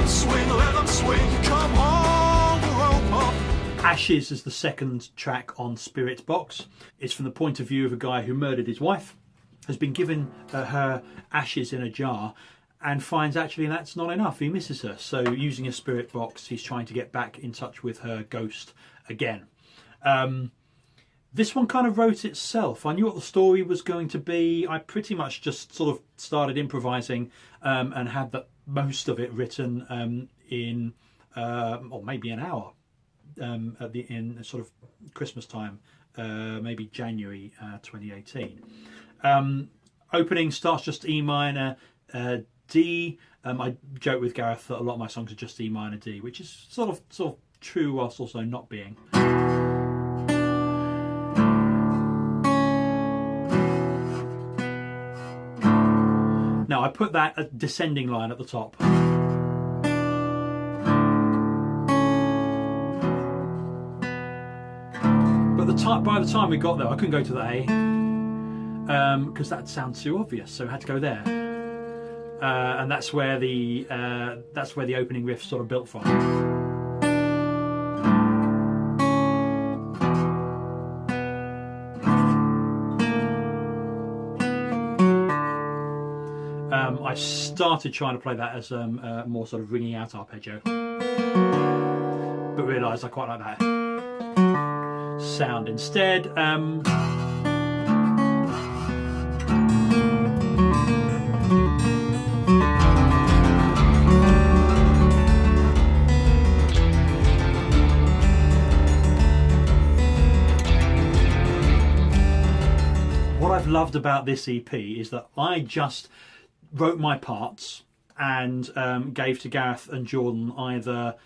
let them swing, come on, rope up. Ashes is the second track on Spirit Box. It's from the point of view of a guy who murdered his wife, has been given her ashes in a jar, and finds actually that's not enough. He misses her. So using a spirit box, he's trying to get back in touch with her ghost again. This one kind of wrote itself. I knew what the story was going to be. I pretty much just sort of started improvising and had most of it written in or maybe an hour in sort of Christmas time, maybe January 2018. Opening starts just E minor, D. I joke with Gareth that a lot of my songs are just E minor, D, which is sort of true whilst also not being. Now I put that descending line at the top. But by the time we got there, I couldn't go to the A because that sounds too obvious, so I had to go there. And that's where the opening riff sort of built from. I started trying to play that as a more sort of ringing out arpeggio, but realised I quite like that sound instead. What I've loved about this EP is that I just wrote my parts and gave to Gareth and Jordan either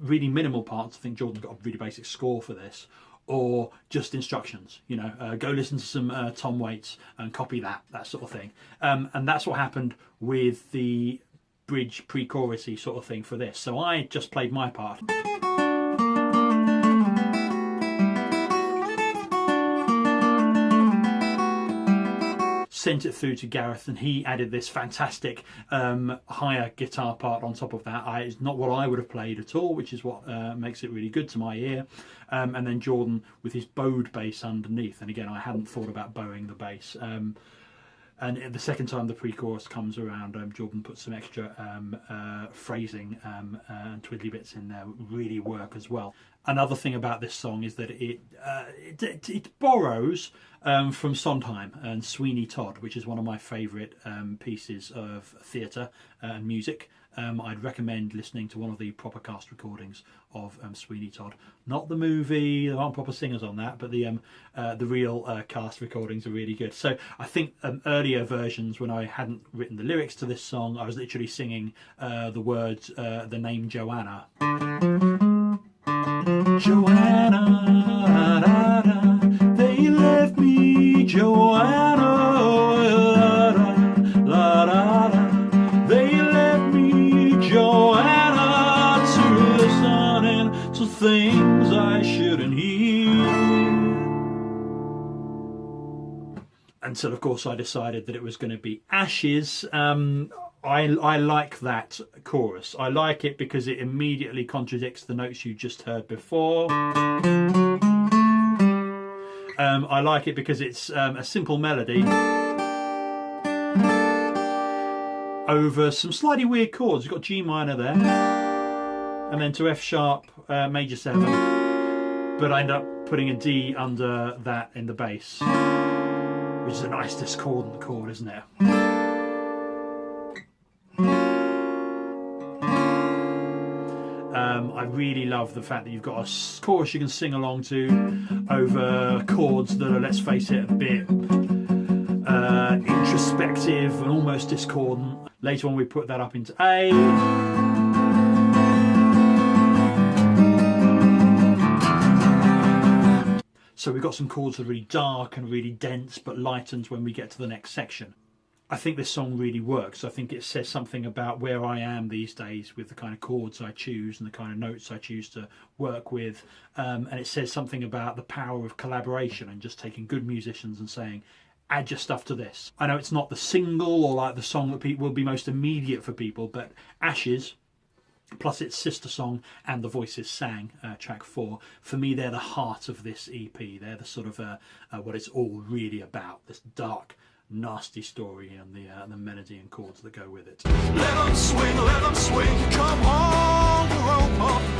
really minimal parts. I think Jordan's got a really basic score for this, or just instructions. You know, go listen to some Tom Waits and copy that sort of thing. And that's what happened with the bridge pre-chorusy sort of thing for this. So I just played my part. Sent it through to Gareth, and he added this fantastic higher guitar part on top of that. It's not what I would have played at all, which is what makes it really good to my ear. And then Jordan with his bowed bass underneath. And again, I hadn't thought about bowing the bass. And the second time the pre-chorus comes around, Jordan puts some extra phrasing and twiddly bits in there, really work as well. Another thing about this song is that it borrows from Sondheim and Sweeney Todd, which is one of my favourite pieces of theatre and music. I'd recommend listening to one of the proper cast recordings of Sweeney Todd. Not the movie, there aren't proper singers on that, but the real cast recordings are really good. So I think earlier versions, when I hadn't written the lyrics to this song, I was literally singing the words, the name Joanna. Joanna, da, da, they left me, Joanna, la, da, da, they left me, Joanna, to listening to things I shouldn't hear. And so, of course, I decided that it was going to be Ashes. I like that chorus. I like it because it immediately contradicts the notes you just heard before. I like it because it's a simple melody over some slightly weird chords. You've got G minor there, and then to F sharp major 7, but I end up putting a D under that in the bass, which is a nice discordant chord, isn't it? I really love the fact that you've got a chorus you can sing along to over chords that are, let's face it, a bit introspective and almost discordant. Later on we put that up into A. So we've got some chords that are really dark and really dense, but lightens when we get to the next section. I think this song really works. I think it says something about where I am these days with the kind of chords I choose and the kind of notes I choose to work with. And it says something about the power of collaboration and just taking good musicians and saying, add your stuff to this. I know it's not the single or like the song that will be most immediate for people, but Ashes, plus its sister song and The Voices Sang, track 4, for me they're the heart of this EP. They're the sort of what it's all really about, this dark, nasty story and the melody and chords that go with it. Let them swing, come on, rope up.